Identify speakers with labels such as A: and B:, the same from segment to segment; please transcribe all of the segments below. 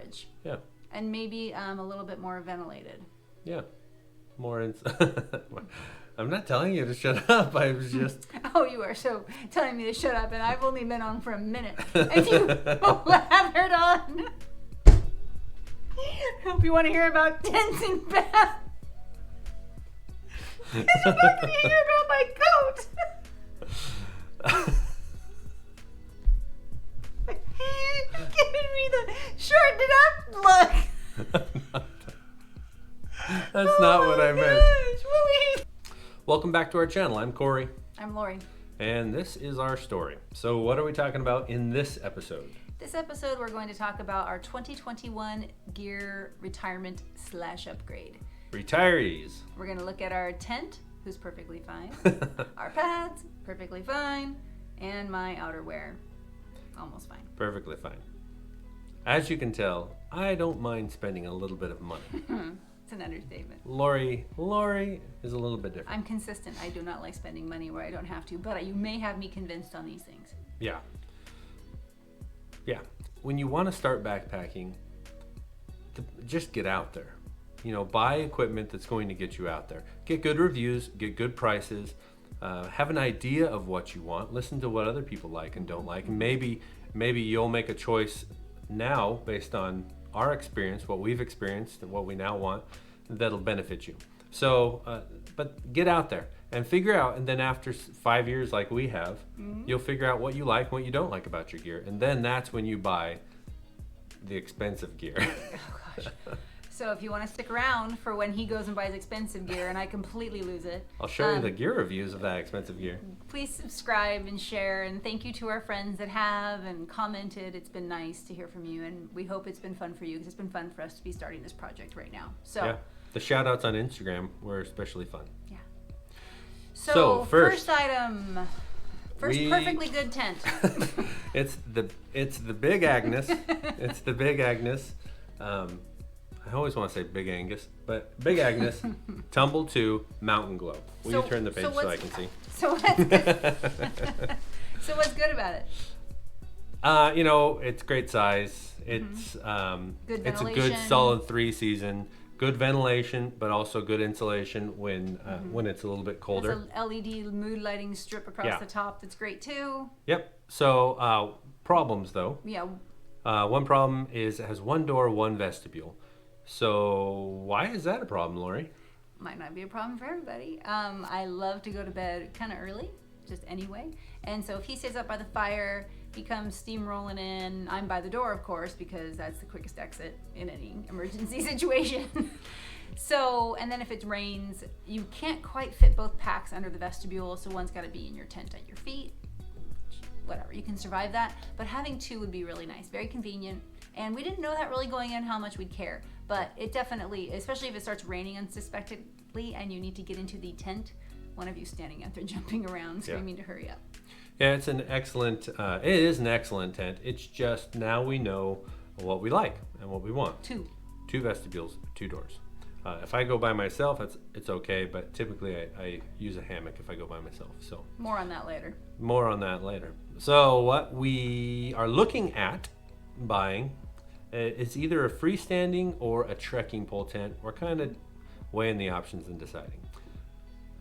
A: storage.
B: Yeah.
A: And maybe a little bit more ventilated.
B: Yeah. I'm not telling you to shut up. I was just.
A: Oh, you are so telling me to shut up, and I've only been on for a minute. And you lathered on. I hope you want to hear about tents and baths. Because I'm not going to hear about my coat. You're giving me the shorten it up look.
B: That's not what I meant.
A: Gosh,
B: Welcome back to our channel. I'm Corey.
A: I'm Lori.
B: And this is our story. So what are we talking about in this episode?
A: This episode, we're going to talk about our 2021 gear retirement / upgrade.
B: Retirees.
A: We're going to look at our tent, who's perfectly fine, our pads, perfectly fine, and my outerwear, almost fine.
B: Perfectly fine. As you can tell, I don't mind spending a little bit of money.
A: It's an understatement.
B: Lori is a little bit different.
A: I'm consistent. I do not like spending money where I don't have to, but you may have me convinced on these things.
B: Yeah. When you want to start backpacking, just get out there. Buy equipment that's going to get you out there. Get good reviews, get good prices, have an idea of what you want, listen to what other people like and don't like, and maybe you'll make a choice now based on our experience, what we've experienced and what we now want, that'll benefit you. So, but get out there and figure out, and then after 5 years like we have, you'll figure out what you like and what you don't like about your gear, and then that's when you buy the expensive gear.
A: Oh gosh. So if you want to stick around for when he goes and buys expensive gear and I completely lose it,
B: I'll show you the gear reviews of that expensive gear.
A: Please subscribe and share, and thank you to our friends that have and commented. It's been nice to hear from you, and we hope it's been fun for you, because it's been fun for us to be starting this project right now. So
B: yeah, the shout outs on Instagram were especially fun.
A: Yeah. So first item, perfectly good tent.
B: It's the Big Agnes. It's the Big Agnes. I always want to say Big Angus, but Big Agnes Tumble 2 Mountain Glow. Will you turn the page so I can see?
A: So what's good? So what's good about it?
B: It's great size. It's
A: good
B: it's a good
A: ventilation.
B: solid 3-season. Good ventilation, but also good insulation when it's a little bit colder.
A: There's a LED mood lighting strip across the top that's great too.
B: Yep. So problems though.
A: Yeah.
B: One problem is it has one door, one vestibule. So why is that a problem, Lori?
A: Might not be a problem for everybody. I love to go to bed kind of early, just anyway. And so if he stays up by the fire, he comes steam rolling in. I'm by the door, of course, because that's the quickest exit in any emergency situation. So, and then if it rains, you can't quite fit both packs under the vestibule, so one's got to be in your tent at your feet. Whatever, you can survive that. But having two would be really nice, very convenient. And we didn't know that really going in how much we'd care, but it definitely, especially if it starts raining unsuspectedly and you need to get into the tent, one of you standing out there jumping around, screaming to hurry up.
B: Yeah, it is an excellent tent. It's just now we know what we like and what we want. Two vestibules, 2 doors. If I go by myself, it's okay, but typically I use a hammock if I go by myself. So
A: More on that later.
B: So what we are looking at buying, it's either a freestanding or a trekking pole tent. We're kind of weighing the options and deciding.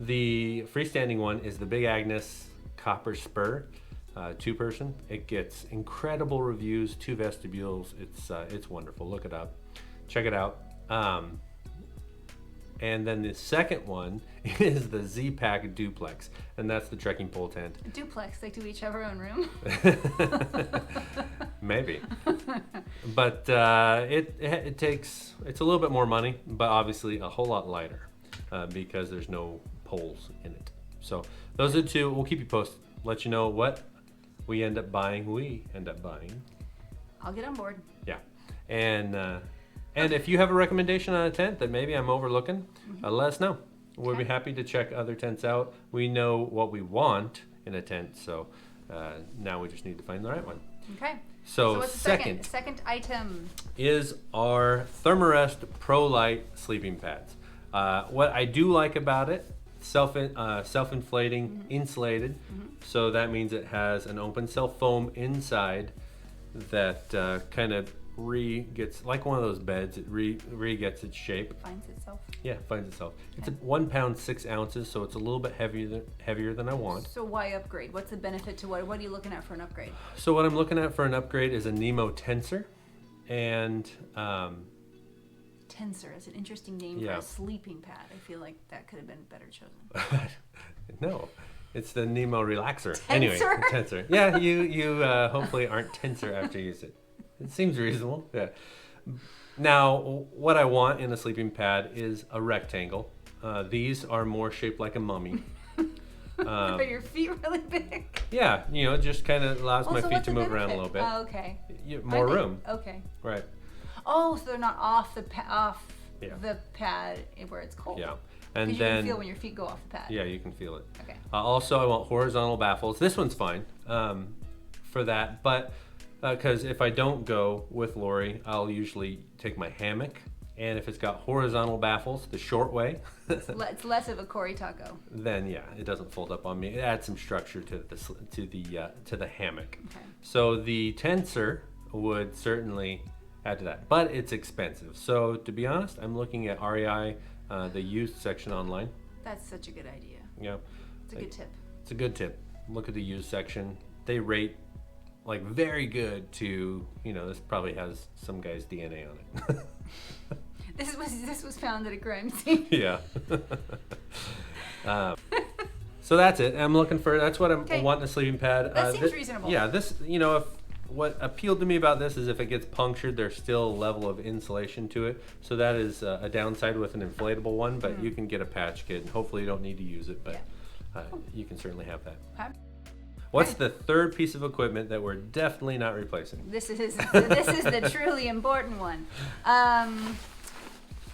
B: The freestanding one is the Big Agnes Copper Spur, 2-person. It gets incredible reviews, 2 vestibules. It's wonderful. Look it up, check it out. And then the second one is the Z-Pack Duplex, and that's the trekking pole tent.
A: A duplex, like do we each have our own room?
B: Maybe. But it's a little bit more money, but obviously a whole lot lighter because there's no poles in it. So those are 2. We'll keep you posted. Let you know what we end up buying.
A: I'll get on board.
B: Yeah. And if you have a recommendation on a tent that maybe I'm overlooking, let us know. We'll be happy to check other tents out. We know what we want in a tent, so now we just need to find the right one.
A: Okay.
B: So
A: what's the second item?
B: Is our Thermarest Pro Light sleeping pads. What I do like about it, self-inflating, insulated. So that means it has an open cell foam inside that kind of gets like one of those beds. It gets its shape.
A: Finds itself.
B: Yeah, finds itself. It's
A: Okay.
B: 1 pound 6 ounces, so it's a little bit heavier than I want.
A: So why upgrade? What's the benefit to what? What are you looking at for an upgrade?
B: So what I'm looking at for an upgrade is a Nemo Tensor, and
A: Tensor is an interesting name
B: Yeah.
A: for a sleeping pad. I feel like that could have been better chosen.
B: no, it's the Nemo Relaxer. Anyway,
A: Tensor?
B: Tensor. Yeah, you hopefully aren't tenser after you use it. It seems reasonable. Yeah. Now, what I want in a sleeping pad is a rectangle. These are more shaped like a mummy.
A: Are your feet really big?
B: Yeah, it just kind of allows my
A: so
B: feet
A: what's
B: to
A: the
B: move around a
A: benefit?
B: little bit.
A: Oh, okay.
B: More
A: Are they-
B: room.
A: Okay.
B: Right.
A: Oh, so they're not off the
B: Yeah.
A: the pad where it's cold.
B: Yeah.
A: 'Cause
B: And
A: you
B: then
A: can feel when your feet go off the pad.
B: yeah, you can feel it.
A: Okay.
B: Also, I want horizontal baffles. This one's fine for that, but because if I don't go with Lori, I'll usually take my hammock, and if it's got horizontal baffles, the short way,
A: It's less of a Cory taco.
B: then yeah, it doesn't fold up on me. It adds some structure to the hammock.
A: Okay.
B: So the tensor would certainly add to that, but it's expensive. So to be honest, I'm looking at REI, the used section online.
A: That's such a good idea.
B: Yeah.
A: It's a good tip.
B: It's a good tip. Look at the used section. They rate like very good to, this probably has some guy's DNA on it.
A: This was found at a crime scene.
B: Yeah. So that's it. That's what I
A: Okay.
B: want in a sleeping pad.
A: That seems reasonable.
B: Yeah, if what appealed to me about this is if it gets punctured, there's still a level of insulation to it. So that is a downside with an inflatable one, but you can get a patch kit, and hopefully you don't need to use it, but you can certainly have that.
A: Okay.
B: What's the third piece of equipment that we're definitely not replacing?
A: This is the truly important one.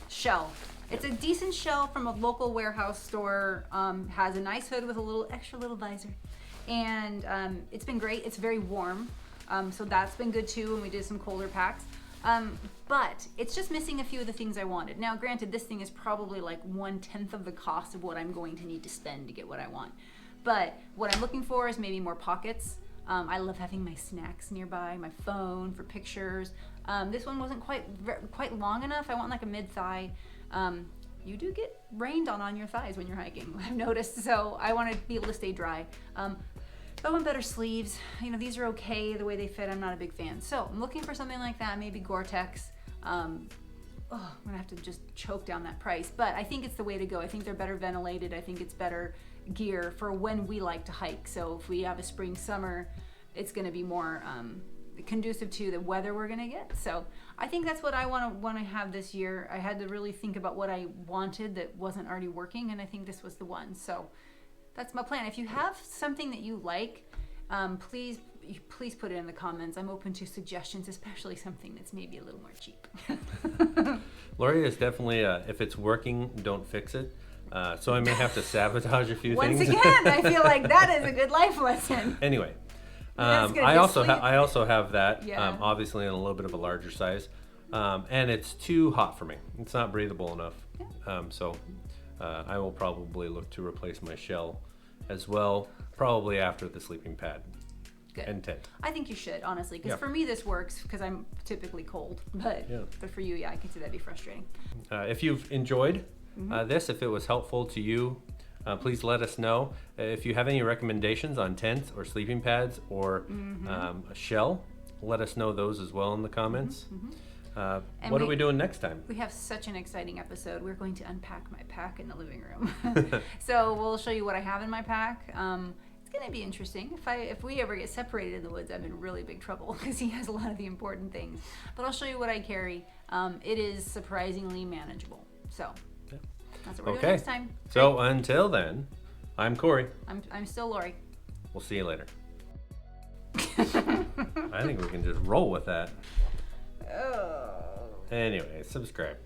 A: Shell. It's a decent shell from a local warehouse store. Has a nice hood with a extra little visor, and it's been great. It's very warm, so that's been good too. When we did some colder packs, but it's just missing a few of the things I wanted. Now, granted, this thing is probably like 1/10 of the cost of what I'm going to need to spend to get what I want. But what I'm looking for is maybe more pockets. I love having my snacks nearby, my phone for pictures. This one wasn't quite long enough. I want like a mid-thigh. You do get rained on your thighs when you're hiking, I've noticed. So I want to be able to stay dry. I want better sleeves. These are okay the way they fit. I'm not a big fan. So I'm looking for something like that, maybe Gore-Tex. I'm gonna have to just choke down that price, but I think it's the way to go. I think they're better ventilated. I think it's better gear for when we like to hike. So if we have a spring, summer, it's gonna be more conducive to the weather we're gonna get. So I think that's what I want to have this year. I had to really think about what I wanted that wasn't already working, and I think this was the one. So that's my plan. If you have something that you like, please put it in the comments. I'm open to suggestions, especially something that's maybe a little more cheap.
B: Lori is definitely, if it's working, don't fix it. So I may have to sabotage a few
A: Once
B: things.
A: again, I feel like that is a good life lesson.
B: Anyway,
A: That's gonna
B: I
A: be
B: also
A: sleep.
B: I also have that,
A: Yeah.
B: obviously in a little bit of a larger size, and it's too hot for me. It's not breathable enough. So I will probably look to replace my shell as well, probably after the sleeping pad
A: Good.
B: and tent.
A: I think you should, honestly, because
B: Yeah.
A: for me this works because I'm typically cold, but
B: Yeah.
A: for you, yeah, I can see that'd be frustrating.
B: If you've enjoyed
A: Mm-hmm.
B: this, if it was helpful to you, please let us know. If you have any recommendations on tents or sleeping pads or
A: Mm-hmm.
B: a shell, let us know those as well in the comments.
A: And
B: What are
A: we-
B: we doing next time?
A: We have such an exciting episode. We're going to unpack my pack in the living room. So we'll show you what I have in my pack. It's going to be interesting. If we ever get separated in the woods, I'm in really big trouble because he has a lot of the important things. But I'll show you what I carry. It is surprisingly manageable. So that's what we're doing next time.
B: So until then, I'm Cory.
A: I'm still Lori.
B: We'll see you later. I think we can just roll with that.
A: Oh.
B: Anyway, subscribe.